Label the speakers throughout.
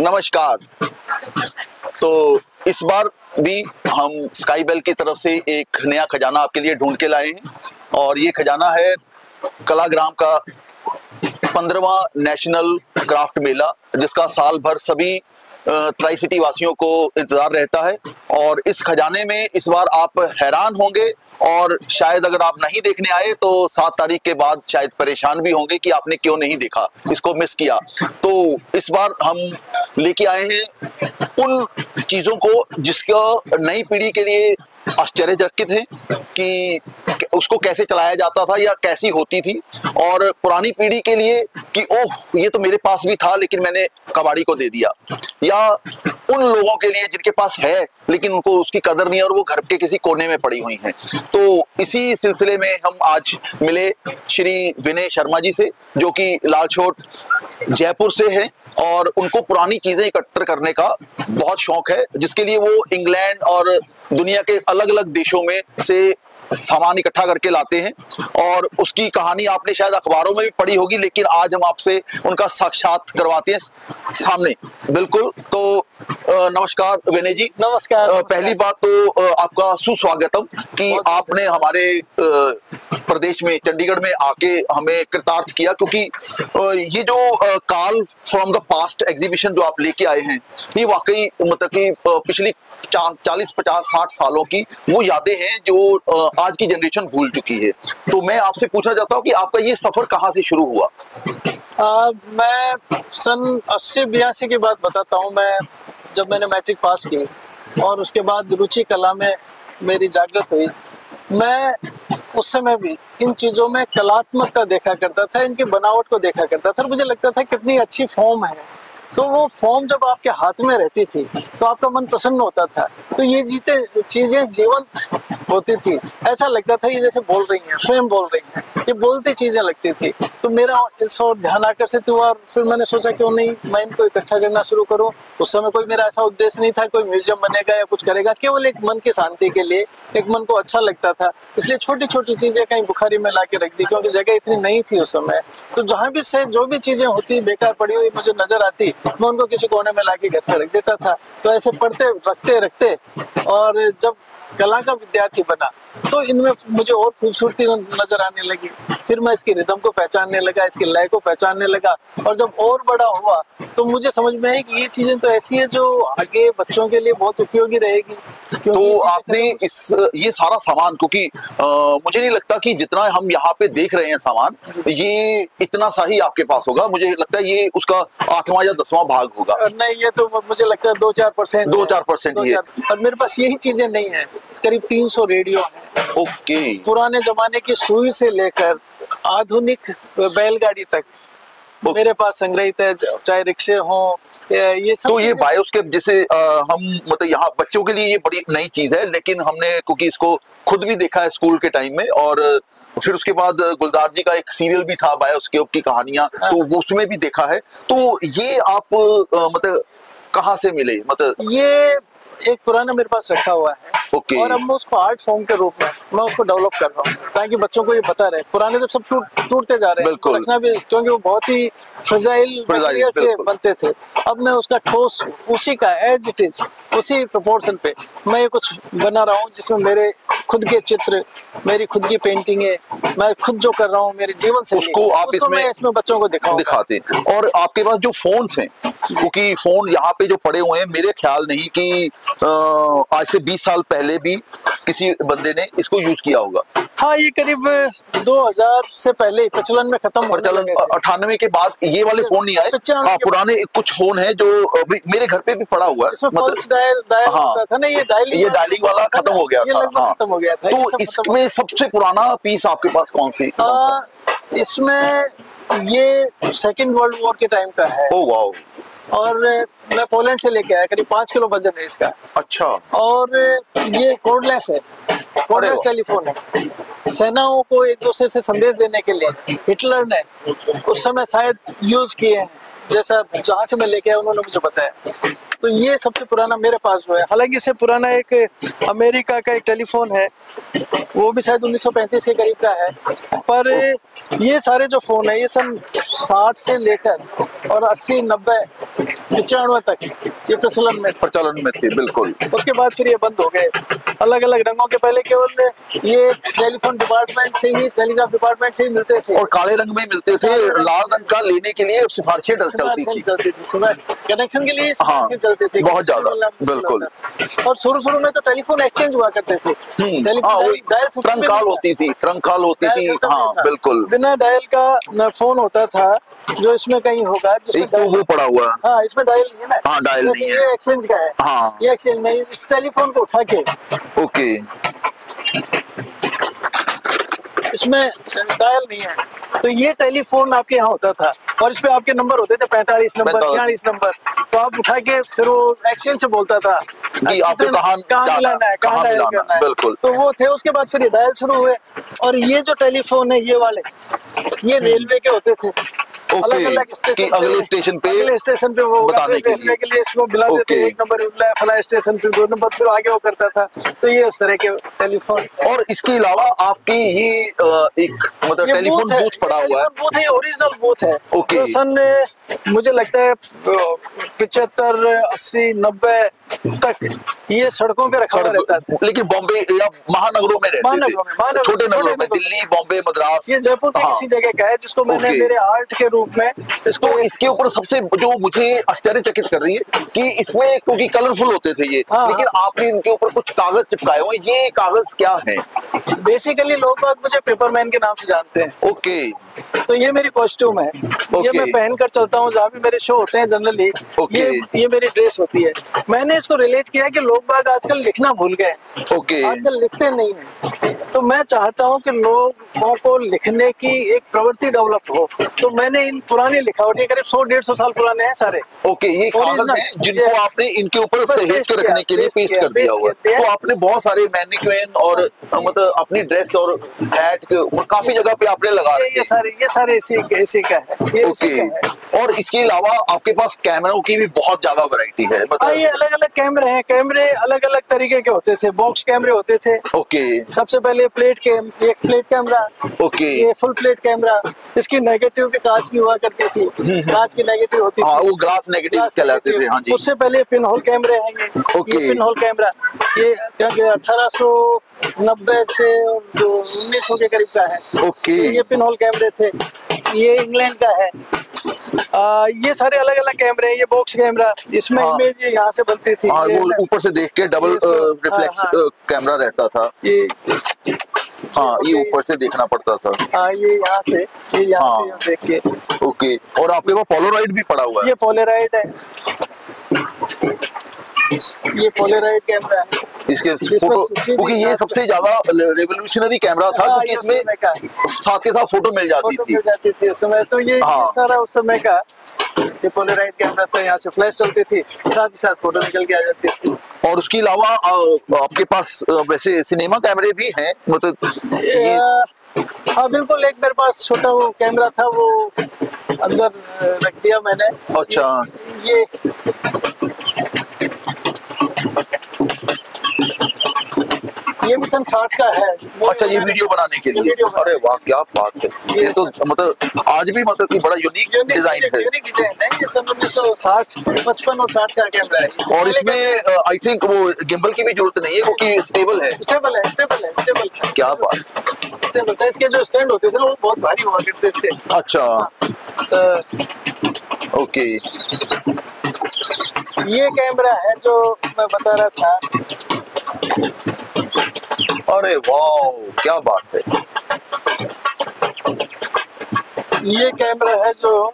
Speaker 1: नमस्कार। तो इस बार भी हम स्काई बेल की तरफ से एक नया खजाना आपके लिए ढूंढ के लाए हैं और ये खजाना है कलाग्राम का 15वां नेशनल क्राफ्ट मेला, जिसका साल भर सभी ट्राई सिटी वासियों को इंतजार रहता है। और इस खजाने में इस बार आप हैरान होंगे और शायद अगर आप नहीं देखने आए तो 7 तारीख के बाद शायद परेशान भी होंगे कि आपने क्यों नहीं देखा, इसको मिस किया। तो इस बार हम लेके आए हैं उन चीजों को जिसका नई पीढ़ी के लिए आश्चर्यचकित है कि उसको कैसे चलाया जाता था या कैसी होती थी, और पुरानी पीढ़ी के लिए कि ओह ये तो मेरे पास भी था लेकिन मैंने कबाड़ी को दे दिया, या उन लोगों के लिए जिनके पास है लेकिन उनको उसकी कदर नहीं है और वो घर के किसी कोने में पड़ी हुई हैं। तो इसी सिलसिले में हम आज मिले श्री विनय शर्मा जी से, जो कि लालछोट जयपुर से है और उनको पुरानी चीजें एकत्र करने का बहुत शौक है, जिसके लिए वो इंग्लैंड और दुनिया के अलग अलग देशों में से सामान इकट्ठा करके लाते हैं। और उसकी कहानी आपने शायद अखबारों में भी पढ़ी होगी, लेकिन आज हम आपसे उनका साक्षात करवाते हैं सामने। बिल्कुल। तो नमस्कार विनय जी।
Speaker 2: नमस्कार।
Speaker 1: पहली बात तो आपका सुस्वागतम कि आपने हमारे प्रदेश में चंडीगढ़ में आके हमें कृतार्थ किया, क्योंकि ये जो काल फ्रॉम द पास्ट एग्जीबिशन जो आप लेके आए हैं, ये वाकई मतलब कि पिछली 40, 50, 60 सालों की वो यादें हैं जो आज की जनरेशन भूल चुकी है। तो मैं आपसे पूछना चाहता हूँ कि आपका ये सफर कहाँ से शुरू हुआ?
Speaker 2: मैं सन 80-82 की बात बताता हूँ। जब मैंने मैट्रिक पास की और उसके बाद रुचि कला में मेरी जागृत हुई, मैं उस समय भी इन चीजों में कलात्मकता देखा करता था, इनकी बनावट को देखा करता था और मुझे लगता था कितनी अच्छी फॉर्म है। तो वो फॉर्म जब आपके हाथ में रहती थी तो आपका मन प्रसन्न होता था। तो ये चीजें जीवंत होती थी, ऐसा लगता था ये जैसे बोल रही हैं, स्वयं बोल रही हैं, ये बोलती चीजें लगती थी। तो मेरा इस और ध्यान आकर्षित हुआ और फिर मैंने सोचा क्यों नहीं मैं इनको इकट्ठा करना शुरू करूं। उस समय कोई मेरा ऐसा उद्देश्य नहीं था कोई म्यूजियम बनेगा या कुछ करेगा, केवल एक मन की शांति के लिए, एक मन को अच्छा लगता था, इसलिए छोटी छोटी चीजें कहीं बुखारी में ला के रख दी, क्योंकि जगह इतनी नहीं थी उस समय। तो जहाँ भी से जो भी चीजें होती बेकार पड़ी हुई मुझे नजर आती, मैं उनको किसी कोने में लाके घर पे रख देता था। तो ऐसे पढ़ते रखते और जब कला का विद्यार्थी बना तो इनमें मुझे और खूबसूरती नजर आने लगी। फिर मैं इसकी रिदम को पहचानने लगा, इसकी लय को पहचानने लगा, और जब और बड़ा हुआ तो मुझे समझ में आई कि ये चीजें तो ऐसी है जो आगे बच्चों के लिए बहुत उपयोगी रहेगी।
Speaker 1: तो आपने ये सारा सामान, क्योंकि मुझे नहीं लगता कि जितना हम यहाँ पे देख रहे हैं सामान, ये इतना सा ही आपके पास होगा। मुझे लगता है ये उसका 8वां या 10वां भाग होगा।
Speaker 2: नहीं, ये तो मुझे लगता है 2-4%
Speaker 1: ये।
Speaker 2: और मेरे पास यही चीजें नहीं है। करीब 300 रेडियो है।
Speaker 1: ओके।
Speaker 2: पुराने जमाने की सुई से लेकर आधुनिक बैलगाड़ी तक मेरे पास संग्रहित है, चाहे रिक्शे हो ये सब।
Speaker 1: तो ये बायोस्केप जैसे हम मतलब यहाँ बच्चों के लिए ये बड़ी नई चीज है, लेकिन हमने क्योंकि इसको खुद भी देखा है स्कूल के टाइम में, और फिर उसके बाद गुलजार जी का एक सीरियल भी था बायोस्केप की कहानियां, तो वो उसमें भी देखा है। तो ये आप मतलब कहाँ से मिले? मतलब
Speaker 2: ये एक पुराना मेरे पास रखा हुआ है।
Speaker 1: ओके।
Speaker 2: और अब मैं उसको आर्ट फॉर्म के रूप में मैं उसको डेवलप कर रहा हूँ, ताकि बच्चों को ये पता रहे। पुराने तो सब टूटते जा रहे हैं, रखना भी, क्योंकि वो बहुत ही फ्रेजाइल मटेरियल से बनते थे। अब मैं उसका ठोस उसी का एज इट इज उसी प्रोपोर्शन पे मैं ये कुछ बना रहा हूँ, जिसमें मेरे खुद के चित्र, मेरी खुद की पेंटिंग है, मैं खुद जो कर रहा हूँ मेरे जीवन से,
Speaker 1: उसको आप
Speaker 2: इसमें बच्चों को
Speaker 1: दिखाते। और आपके पास जो फोन्स हैं, क्योंकि फोन यहाँ पे जो पड़े हुए हैं, मेरे ख्याल नहीं कि आज से 20 साल पहले भी किसी बंदे ने इसको यूज किया होगा।
Speaker 2: हाँ, ये करीब 2000 से पहले प्रचलन में खत्म हो गया।
Speaker 1: 98 के बाद ये वाले फोन नहीं आए। हाँ, पुराने कुछ फोन है जो मेरे घर पे भी पड़ा हुआ है।
Speaker 2: होता था ना, ये
Speaker 1: डायलिंग वाला खत्म हो गया था।
Speaker 2: खत्म हो गया था।
Speaker 1: तो इसमें सबसे पुराना पीस आपके पास कौन सी?
Speaker 2: इसमें ये सेकेंड वर्ल्ड वॉर के टाइम का है।
Speaker 1: Oh wow.
Speaker 2: और मैं पोलैंड से लेके आया, करीब 5 किलो वजन है इसका।
Speaker 1: अच्छा।
Speaker 2: और ये कोर्डलेस है, कोर्डलेस टेलीफोन है। सेनाओं को एक दूसरे से संदेश देने के लिए हिटलर ने उस समय शायद यूज किए हैं, जैसा जहाँ से मैं लेके आया उन्होंने मुझे बताया। तो ये सबसे पुराना मेरे पास जो है। हालांकि इससे पुराना एक अमेरिका का एक टेलीफोन है, वो भी शायद 1935 के करीब का है। पर ये सारे जो फोन है ये सन 60 से लेकर और 80, 90 95 तक ये
Speaker 1: प्रचलन में थे, बिल्कुल।
Speaker 2: उसके बाद फिर ये बंद हो गए। अलग अलग रंगों के पहले केवल ये टेलीफोन डिपार्टमेंट से ही, टेलीग्राफ डिपार्टमेंट से ही मिलते थे
Speaker 1: और काले रंग में मिलते थे। लाल रंग का लेने के लिए सिफारिशें चलती थी,
Speaker 2: कनेक्शन के लिए
Speaker 1: हाँ,
Speaker 2: चलते थे
Speaker 1: बहुत ज्यादा, बिल्कुल।
Speaker 2: और शुरू में तो टेलीफोन एक्सचेंज हुआ करते थे,
Speaker 1: ट्रंक कॉल होती थी, हाँ बिल्कुल।
Speaker 2: बिना डायल का फोन होता था, जो इसमें कहीं होगा,
Speaker 1: एक तो वो पड़ा हुआ है,
Speaker 2: हाँ, इसमें डायल नहीं है ना,
Speaker 1: हाँ डायल नहीं है,
Speaker 2: ये एक्सचेंज का है,
Speaker 1: हाँ
Speaker 2: ये एक्सचेंज नहीं, इस टेलीफोन को उठा के
Speaker 1: ओके,
Speaker 2: इसमें डायल नहीं है, तो ये टेलीफोन आपके यहाँ होता था और इस पे आपके नंबर होते थे 45 नंबर, 46 नंबर, तो आप उठा के फिर वो एक्सचेंज से बोलता था
Speaker 1: कि आपको कहाँ
Speaker 2: मिलाना है, कहाँ डायल करना है,
Speaker 1: बिल्कुल।
Speaker 2: तो वो थे। उसके बाद फिर ये डायल शुरू हुए और ये जो टेलीफोन है, ये वाले, ये रेलवे के होते थे, अलग अलग स्टेशन,
Speaker 1: अगले स्टेशन पे
Speaker 2: वो
Speaker 1: बताने के लिए
Speaker 2: इसको मिला देते, एक नंबर फला स्टेशन, फिर 2 नंबर, फिर आगे वो करता था। तो ये उस तरह के टेलीफोन।
Speaker 1: और इसके अलावा आपकी ये एक मतलब टेलीफोन बूथ पड़ा हुआ है,
Speaker 2: बूथ है, ओरिजिनल बूथ है,
Speaker 1: ओके।
Speaker 2: तो सन मुझे लगता है 75, 80, 90 तक ये सड़कों पे रखा हुआ रहता था।
Speaker 1: लेकिन बॉम्बे या महानगरों में रहते थे, छोटे नगरों में, दिल्ली, बॉम्बे, मद्रास।
Speaker 2: ये जयपुर के किसी जगह का है, जिसको मैंने मेरे आर्ट के रूप में इसको।
Speaker 1: तो इसके ऊपर सबसे जो मुझे आश्चर्यचकित कर रही है कि इसमें, क्योंकि कलरफुल होते थे ये, लेकिन आपने इनके ऊपर कुछ कागज चिपकाए हुए, ये कागज क्या है?
Speaker 2: बेसिकली लोग मुझे पेपरमैन के नाम से जानते हैं।
Speaker 1: ओके।
Speaker 2: तो ये मेरी कॉस्ट्यूम है, ये मैं पहन कर चलता हूँ जहाँ भी मेरे शो होते हैं जनरली, ये मेरी ड्रेस होती है। मैंने इसको रिलेट किया कि लोग बाग आजकल लिखना भूल गए, आजकल लिखते नहीं हैं, तो मैं चाहता हूँ कि लोगों को लिखने की एक प्रवृत्ति डेवलप हो। तो मैंने इन पुरानी लिखावटी, करीब 100-150 साल पुराने हैं सारे,
Speaker 1: ये कागज हैं जिनको आपने इनके ऊपर सहेज के रखने के लिए पेस्ट कर दिया हुआ है। तो आपने बहुत सारे मैनिक्विन और मतलब अपनी ड्रेस और हैट काफी जगह पे आपने लगा रखे,
Speaker 2: ये सारे इसी का है,
Speaker 1: ओके। और इसके अलावा आपके पास कैमरों की भी बहुत ज्यादा वैरायटी है, मतलब
Speaker 2: ये अलग अलग कैमरे हैं, कैमरे अलग अलग तरीके के होते थे। बॉक्स कैमरे होते थे,
Speaker 1: ओके।
Speaker 2: सबसे पहले एक प्लेट कैमरा,
Speaker 1: ओके।
Speaker 2: ये फुल प्लेट कैमरा, इसकी नेगेटिव भी कांच की हुआ करती थी, कांच की नेगेटिव होती थी,
Speaker 1: वो ग्लास नेगेटिव कहलाते थे, हाँ जी।
Speaker 2: उससे पहले पिन होल कैमरे हैं ये पिन होल कैमरा, ये 1890 से 1900 के करीब का है,
Speaker 1: ओके।
Speaker 2: ये पिन होल कैमरे थे। ये इंग्लैंड का है। ये सारे अलग अलग कैमरे हैं। ये बॉक्स कैमरा, इसमें इमेज यहाँ से बनती थी,
Speaker 1: वो ऊपर से देख के डबल रिफ्लेक्स कैमरा रहता था, ये ऊपर से देखना पड़ता था,
Speaker 2: ये यहाँ से देख के,
Speaker 1: ओके। और आपके पास पोलराइड भी पड़ा हुआ है,
Speaker 2: ये पोलराइड है, ये पोलराइड कैमरा है।
Speaker 1: इसके फोटो, क्योंकि ये सबसे ज्यादा रेवोल्यूशनरी कैमरा था, क्योंकि इसमें साथ के साथ फोटो मिल जाती थी
Speaker 2: उस समय। तो ये सारा उस समय का ये पोलराइड कैमरा था, यहाँ से फ्लैश चलती थी, साथ ही साथ फोटो निकल के आ जाती थी।
Speaker 1: और उसके अलावा आपके पास वैसे सिनेमा कैमरे भी हैं, मतलब
Speaker 2: हाँ बिल्कुल। एक मेरे पास छोटा वो कैमरा था, वो अंदर रख दिया मैंने।
Speaker 1: अच्छा।
Speaker 2: ये भी सन 60 का है।
Speaker 1: अच्छा, ये वीडियो बनाने के लिए, अरे वाह क्या बात है। ये तो मतलब आज भी मतलब कि बड़ा यूनिक डिजाइन है।
Speaker 2: ये सन 1960, 55 और 60 का कैमरा है।
Speaker 1: और इसमें आई थिंक वो गिम्बल की भी जरूरत नहीं है, क्योंकि स्टेबल है।
Speaker 2: स्टेबल।
Speaker 1: क्या बात।
Speaker 2: स्टेबल था। इसके जो स्टैंड होते थे ना, वो बहुत भारी हुआ करते थे।
Speaker 1: अच्छा, ओके।
Speaker 2: ये कैमरा है जो मैं बता रहा था।
Speaker 1: अरे वाह क्या बात है।
Speaker 2: ये कैमरा है जो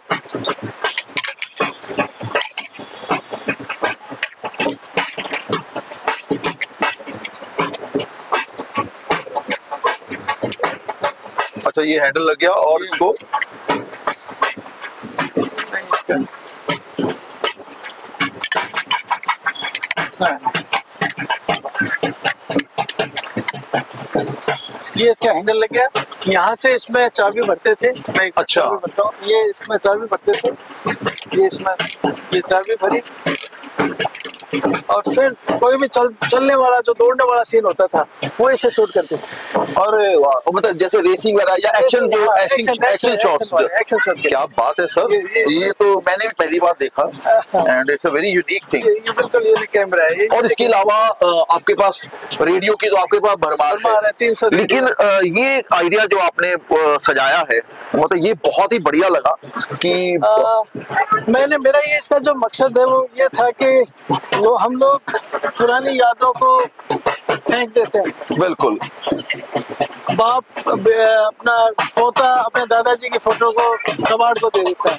Speaker 1: अच्छा, ये हैंडल लग गया और इसको
Speaker 2: ये इसका हैंडल लग गया। यहाँ से इसमें चाबी भरते थे। मैं
Speaker 1: अच्छा।
Speaker 2: चाबी भरता हूँ। ये इसमें चाबी भरते थे। ये इसमें ये चाबी भरी और फिर कोई भी चलने वाला जो दौड़ने वाला सीन होता था वो इसे शूट करते।
Speaker 1: और मतलब जैसे रेसिंग वगैरह या एक्शन जो एक्शन शॉट्स, क्या बात है सर, ये तो मैंने पहली बार देखा and it's a very unique thing.
Speaker 2: ये बिल्कुल यूनिक कैमरा है।
Speaker 1: और इसके अलावा आपके पास रेडियो की तो आपके पास भरमार है,
Speaker 2: 300।
Speaker 1: लेकिन ये आइडिया जो आपने सजाया है, मतलब ये बहुत ही बढ़िया लगा कि
Speaker 2: मेरा ये इसका जो मकसद है वो ये था कि हम लोग पुरानी यादों को फेंक देते हैं।
Speaker 1: बिल्कुल।
Speaker 2: बाप अपना पोता अपने दादाजी की फोटो को कबाड़ को दे देता है,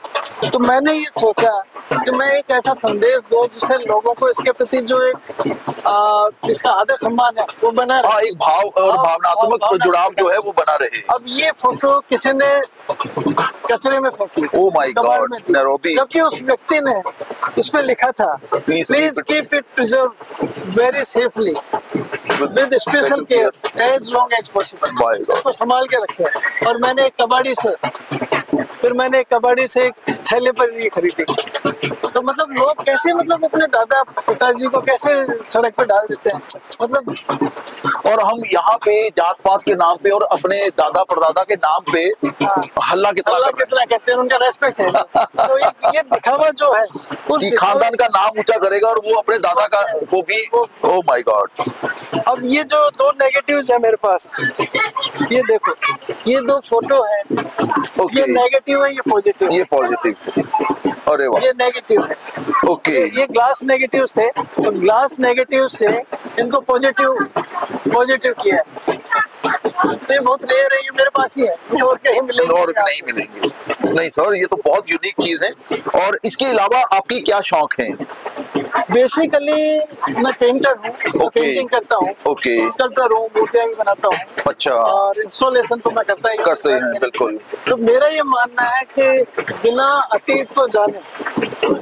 Speaker 2: तो मैंने ये सोचा कि मैं एक ऐसा संदेश दूं जिससे लोगों को इसके प्रति जो एक इसका आदर सम्मान है वो बना रहे।
Speaker 1: एक भाव और भावनात्मक जुड़ाव जो है वो बना रहे।
Speaker 2: अब ये फोटो किसी ने कचरे में फेंकी,
Speaker 1: ओह माय गॉड, नैरोबी,
Speaker 2: जबकि उस व्यक्ति ने इस पे लिखा था please keep it preserve very safely with special care as long as possible. इसको संभाल के रखे। और मैंने एक कबाड़ी से एक ठेले पर ये खरीदी। तो मतलब लोग कैसे मतलब अपने दादा पिताजी को कैसे सड़क पे डाल देते हैं, मतलब।
Speaker 1: और हम यहाँ पे जात पात के नाम पे और अपने दादा परदादा के नाम पे हल्ला कितना
Speaker 2: कहते हैं, उनका रेस्पेक्ट है। तो ये दिखावा जो है
Speaker 1: कि खानदान का नाम ऊंचा करेगा और वो अपने दादा का वो भी। Oh my God.
Speaker 2: अब ये जो दो नेगेटिव्स है मेरे पास, ये देखो, ये दो फोटो है। ये नेगेटिव है, ये पॉजिटिव।
Speaker 1: ये पॉजिटिव, अरे वाह,
Speaker 2: ये नेगेटिव है।
Speaker 1: ओके।
Speaker 2: ये ग्लास नेगेटिव्स थे, तो ग्लास नेगेटिव से इनको पॉजिटिव किया। तो ये बहुत रेयर है, ये मेरे पास ही है, और कहीं मिलेंगे
Speaker 1: और नहीं मिलेंगे। नहीं सर, ये तो बहुत यूनिक चीज है। और इसके अलावा आपकी क्या शौक है?
Speaker 2: बेसिकली मैं पेंटर हूँ, पेंटिंग करता हूँ, स्कल्पटर हूँ, मूर्तियाँ भी बनाता हूँ।
Speaker 1: अच्छा।
Speaker 2: और इंस्टॉलेशन तो मैं करता ही
Speaker 1: करते हैं, बिल्कुल।
Speaker 2: तो मेरा ये मानना है कि बिना अतीत को जाने,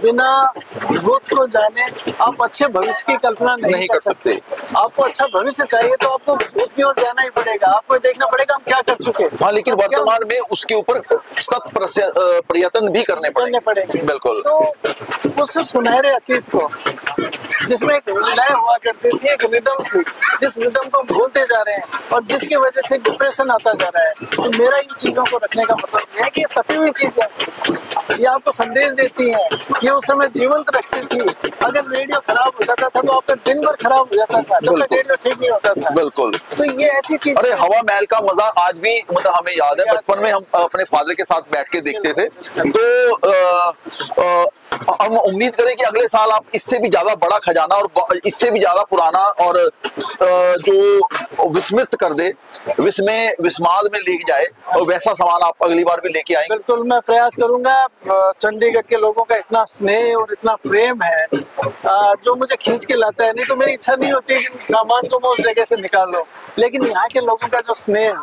Speaker 2: बिना भूत को जाने आप अच्छे भविष्य की कल्पना नहीं कर सकते। आपको अच्छा भविष्य चाहिए तो आपको भूत की ओर जाना ही पड़ेगा, आपको देखना पड़ेगा हम क्या कर चुके।
Speaker 1: हाँ, लेकिन वर्तमान में उसके ऊपर सख्त प्रयत्न भी करने पड़ेंगे। बिल्कुल।
Speaker 2: तो उस सुनहरे अतीत को, जिसमें एक लय हुआ करती थी, एक रिदम थी, जिस रिदम को भूलते जा रहे हैं और जिसकी वजह से डिप्रेशन आता जा रहा है। तो मेरा इन चीजों को रखने का मतलब ये है कि ये तपी हुई चीज है, ये आपको संदेश देती है, ये उस समय जीवंत रखती थी। अगर रेडियो खराब हो जाता था तो आपका दिन भर खराब हो जाता था, जब तक रेडियो ठीक नहीं होता था।
Speaker 1: बिल्कुल।
Speaker 2: तो ये ऐसी चीज।
Speaker 1: अरे हवा महल का मजा आज भी मतलब हमें याद है, बचपन में हम अपने फादर के साथ बैठ के देखते थे। तो हम उम्मीद करें कि अगले साल आप इससे भी ज्यादा बड़ा खजाना और इससे भी ज्यादा पुराना और जो विस्मृत कर दे, विस्माद में लेके जाए, और वैसा सामान आप अगली बार भी लेके आएंगे।
Speaker 2: बिल्कुल, मैं प्रयास करूंगा। चंडीगढ़ के लोगों का इतना स्नेह और इतना प्रेम है जो मुझे खींच के लाता है। नहीं तो मेरी इच्छा नहीं होती कि सामान को मैं उस जगह से निकाल लूं, लेकिन यहाँ के लोगों का जो स्नेह है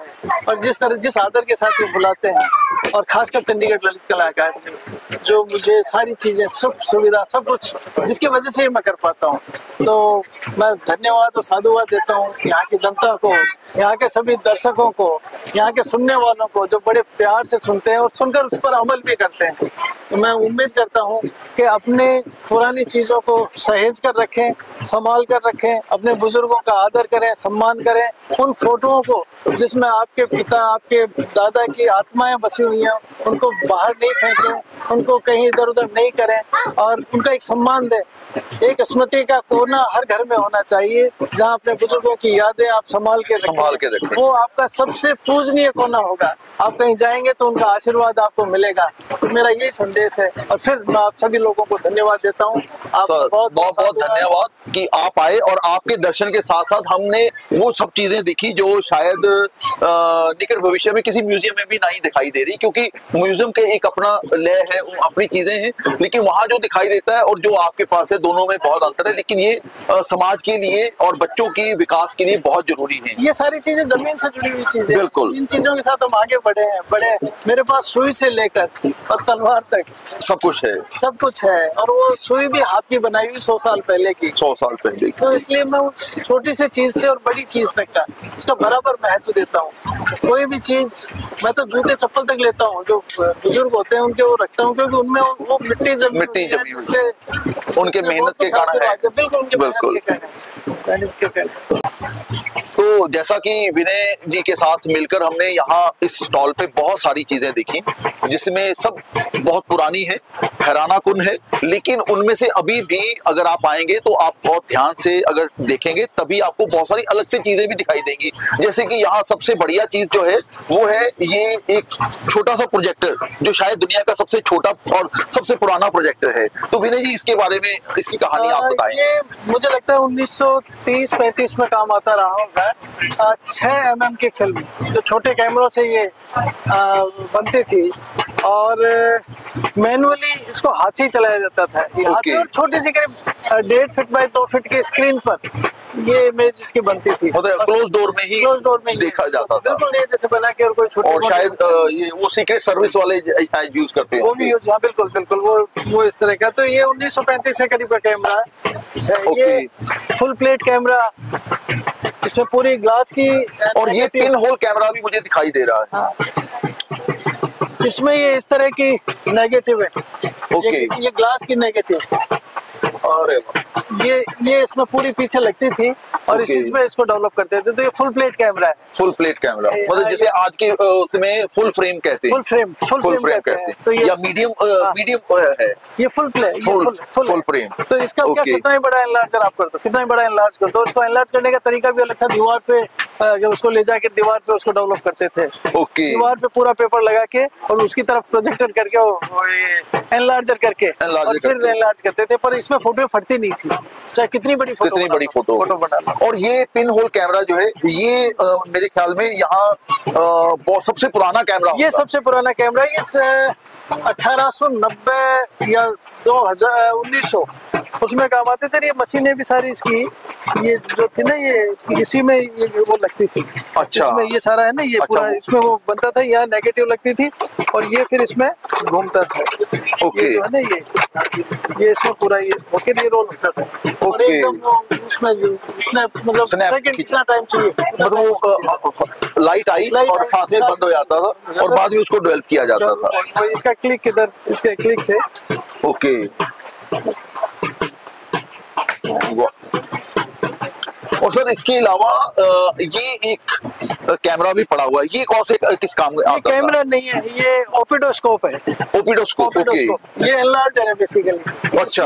Speaker 2: और जिस आदर के साथ वो बुलाते हैं, और खासकर चंडीगढ़ ललित कला अकादमी जो मुझे सारी चीजें, सुख सुविधा, सब कुछ जिसकी वजह से मैं कर पाता हूँ। तो मैं धन्यवाद और साधुवाद देता हूँ यहाँ की जनता को, यहाँ के सभी दर्शकों को, यहाँ के सुनने वालों को जो बड़े प्यार से सुनते हैं और सुनकर उस पर अमल भी करते हैं। तो मैं उम्मीद करता हूँ कि अपने पुरानी चीजों को सहेज कर रखें, संभाल कर रखें, अपने बुजुर्गों का आदर करें, सम्मान करें। उन फोटोओं को जिसमें आपके पिता, आपके दादा की आत्माएं बसी हुई हैं, उनको बाहर नहीं फेंकें, उनको कहीं इधर उधर नहीं करें और उनका एक सम्मान दें। एक स्मृति का कोना हर घर में होना चाहिए जहाँ अपने बुजुर्गों की यादें आप संभाल के रखें। वो आपका सबसे पूजनीय कोना होगा। आप कहीं जाएंगे तो उनका आशीर्वाद आपको मिलेगा। तो मेरा यही संदेश है। और फिर मैं आप सभी लोगों को धन्यवाद देता हूँ।
Speaker 1: बहुत बहुत धन्यवाद कि आप आए, और आपके दर्शन के साथ साथ हमने वो सब चीजें देखी जो शायद निकट भविष्य में किसी म्यूजियम में भी नहीं दिखाई दे रही, क्योंकि म्यूजियम के एक अपना लय है, अपनी चीजें हैं, लेकिन वहाँ जो दिखाई देता है और जो आपके पास है, दोनों में बहुत अंतर है। लेकिन ये समाज के लिए और बच्चों की विकास के लिए बहुत जरूरी है।
Speaker 2: ये सारी चीजें जमीन से जुड़ी हुई चीजें।
Speaker 1: बिल्कुल।
Speaker 2: इन चीजों के साथ हम आगे बढ़े हैं। मेरे पास सुई से लेकर और तलवार तक
Speaker 1: सब कुछ है। और वो सुई भी हाथ की बनाई हुई 100 साल पहले की। 100 साल पहले की।
Speaker 2: तो इसलिए मैं उस छोटी सी चीज से और बड़ी चीज तक का उसका बराबर महत्व देता हूँ। कोई भी चीज, मैं तो जूते चप्पल तक लेता हूँ, जो बुजुर्ग होते हैं उनके वो रखता हूँ, क्योंकि उनमें वो मिट्टी
Speaker 1: जमी हुई
Speaker 2: से
Speaker 1: उनके मेहनत के कारण है।
Speaker 2: बिल्कुल उनके
Speaker 1: बिल्कुल।
Speaker 2: मेहनत के कारण।
Speaker 1: तो जैसा कि विनय जी के साथ मिलकर हमने यहाँ इस स्टॉल पे बहुत सारी चीजें देखी, जिसमें सब बहुत पुरानी है, हैरानाकुन है, लेकिन उनमें से अभी भी अगर आप आएंगे तो आप बहुत ध्यान से अगर देखेंगे तभी आपको बहुत सारी अलग से चीजें भी दिखाई देंगी। जैसे कि यहाँ सबसे बढ़िया चीज जो है वो है ये एक छोटा सा प्रोजेक्टर, जो शायद दुनिया का सबसे छोटा और सबसे पुराना प्रोजेक्टर है। तो विनय जी इसके बारे में, इसकी कहानी आप बताएं।
Speaker 2: ये मुझे लगता है 1930-35 में काम आता रहा होगा। 6 mm की फिल्म जो छोटे कैमरों से ये बनती थी और मैनुअली इसको हाथ से चलाया जाता था। ये हाथ से, और छोटी सी करीब 1.5 फीट बाय 2 फीट की स्क्रीन पर ये इमेज इसकी बनती थी।
Speaker 1: मतलब क्लोज डोर में ही देखा जाता था।
Speaker 2: बिल्कुल ये जैसे बना के और कोई छोटे,
Speaker 1: और शायद ये वो सीक्रेट सर्विस वाले यूज करते हैं,
Speaker 2: वो भी यूज, हाँ बिल्कुल बिल्कुल वो इस तरह का। तो ये 1935 से करीब का कैमरा है। ये फुल प्लेट कैमरा, इसमें पूरी ग्लास की,
Speaker 1: और ये पिन होल कैमरा भी मुझे दिखाई दे रहा है।
Speaker 2: हाँ। इसमें ये इस तरह की नेगेटिव है।
Speaker 1: ओके।
Speaker 2: ये ग्लास की नेगेटिव।
Speaker 1: अरे
Speaker 2: ये इसमें पूरी पीछे लगती थी और इसी में इसको डेवलप करते थे। तो ये फुल प्लेट कैमरा है।
Speaker 1: फुल प्लेट कैमरा मतलब जैसे आज के उसमें फुल फ्रेम कहते हैं। फुल फ्रेम कहते हैं। तो या मीडियम है।
Speaker 2: ये फुल
Speaker 1: फ्रेम।
Speaker 2: तो इसका क्या, कितना ही बड़ा एनलार्जर आप कर दो, कितना ही बड़ा एनलार्ज कर दो, उसको एनलार्ज करने का तरीका भी अलग था। दीवार पे जब उसको ले जाके दीवार पे उसको डेवलप करते थे। दीवार पे पूरा पेपर लगा के और उसकी तरफ प्रोजेक्टर करके एनलार्जर करके और फिर एनलार्ज करते थे। पर इसमें फोटो फटती नहीं थी, चाहे कितनी बड़ी फोटो बना।
Speaker 1: और ये पिन होल कैमरा जो है ये मेरे ख्याल में यहाँ बहुत सबसे पुराना कैमरा,
Speaker 2: ये सबसे पुराना कैमरा। ये 1890 या 1900 उसमें काम आते थे। ये मशीनें भी सारी इसकी, ये जो थी ना, ये इसी में ये वो लगती थी।
Speaker 1: अच्छा।
Speaker 2: इसमें ये सारा है ना, ये पूरा इसमें वो बनता था। यहाँ नेगेटिव लगती थी और ये फिर इसमें घूमता था।
Speaker 1: ओके।
Speaker 2: ये जो है ना, ये इसमें पूरा ये होके ये रोल होता था। और एकदम वो इसमें मतलब सेकंड कितना टाइम चाहिए,
Speaker 1: मतलब वो लाइट आई और साथ में बंद हो जाता था और बाद में उसको डेवलप किया जाता था।
Speaker 2: इसका क्लिक किधर, इसके क्लिक थे।
Speaker 1: ओके। और सर इसके अलावा ये एक कैमरा भी पड़ा हुआ है, ये कौन से किस काम में आता है?
Speaker 2: कैमरा नहीं है, ये ओपिडोस्कोप है।
Speaker 1: ओपिडोस्कोप, ओके।
Speaker 2: ये एनलार्जर है बेसिकली।
Speaker 1: अच्छा।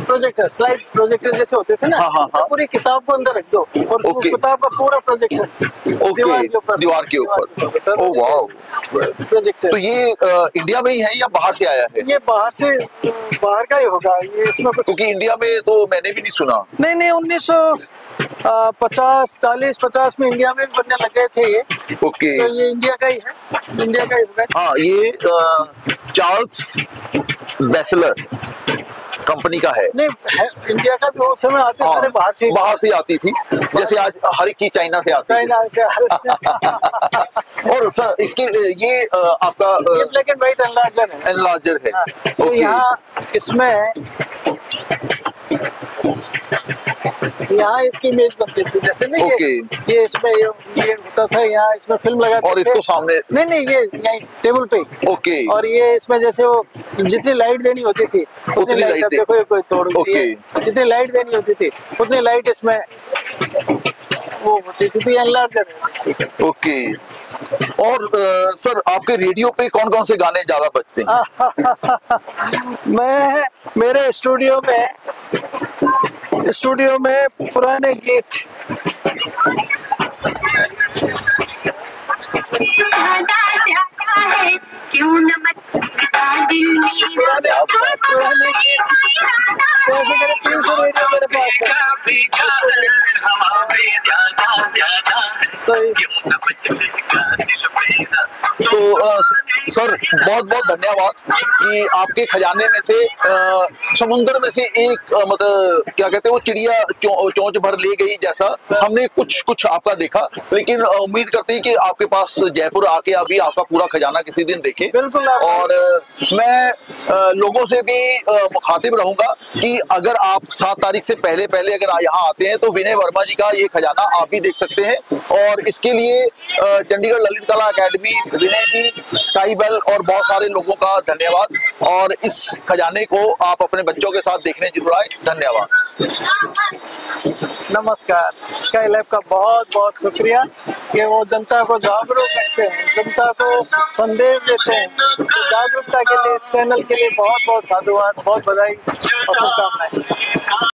Speaker 2: प्रोजेक्टर, स्लाइड प्रोजेक्टर जैसे होते थे ना,
Speaker 1: हाँ।
Speaker 2: पूरी किताब को अंदर रख दो और किताब का पूरा प्रोजेक्शन
Speaker 1: दीवार के ऊपर। Oh wow.
Speaker 2: प्रोजेक्टर।
Speaker 1: तो ये इंडिया में ही है या बाहर से आया है?
Speaker 2: ये बाहर का ही होगा ये, इसमें कुछ,
Speaker 1: क्योंकि इंडिया में तो मैंने भी नहीं सुना।
Speaker 2: नहीं 1950 में इंडिया में भी बनने लग गए थे ये।
Speaker 1: ओके।
Speaker 2: तो ये इंडिया का ही है, इंडिया का ही होगा।
Speaker 1: हाँ, ये चार्ल्स बैचलर कंपनी का है।
Speaker 2: नहीं इंडिया का भी उस समय आते सारे बाहर से
Speaker 1: आती थी, जैसे आज हर एक चीज चाइना से आती है। और सर इसके ये आपका
Speaker 2: ब्लैक एंड व्हाइट
Speaker 1: एनलार्जर है।
Speaker 2: तो यहाँ यहाँ इसकी इमेज बनती थी जैसे ना, ये इसमें ये होता था, यहाँ इसमें फिल्म लगाते थे।
Speaker 1: और इसको सामने
Speaker 2: नहीं ये यहीं टेबल पे।
Speaker 1: ओके।
Speaker 2: और ये इसमें जैसे वो जितनी लाइट देनी होती थी उतनी लाइट, देखो कोई तोड़ जितनी लाइट देनी होती थी उतनी लाइट इसमें वो होती थी। तो ये एनलार्जर है।
Speaker 1: ओके। और सर आपके रेडियो पे कौन कौन से गाने ज्यादा बजते हैं?
Speaker 2: मेरे स्टूडियो में पुराने गीत,
Speaker 3: क्यों न दिल में
Speaker 2: पुराने गीत, ऐसे मेरे 300 रेडियो मेरे पास है।
Speaker 1: तो सर बहुत बहुत धन्यवाद कि आपके खजाने में से समुद्र में से एक मतलब क्या कहते हैं वो चिड़िया चोंच भर ले गई जैसा हमने कुछ आपका देखा। लेकिन उम्मीद करते हैं कि आपके पास जयपुर आके अभी आपका पूरा खजाना किसी दिन देखें।
Speaker 2: बिल्कुल।
Speaker 1: और मैं लोगों से भी मुखातिब रहूंगा कि अगर आप 7 तारीख से पहले अगर यहाँ आते हैं तो विनय वर्मा जी का ये खजाना आप भी देख सकते हैं। और इसके लिए चंडीगढ़ ललित कला अकेडमी, विनय जी, स्काई बेल और बहुत सारे लोगों का धन्यवाद। और इस खजाने को आप अपने बच्चों के साथ देखने जरूर आए। धन्यवाद।
Speaker 2: नमस्कार। स्काई लैब का बहुत बहुत शुक्रिया कि वो जनता को जागरूक रखते हैं, जनता को संदेश देते हैं। तो जागरूकता के लिए इस चैनल के लिए बहुत बहुत साधुवाद, बहुत बधाई और शुभकामनाएं।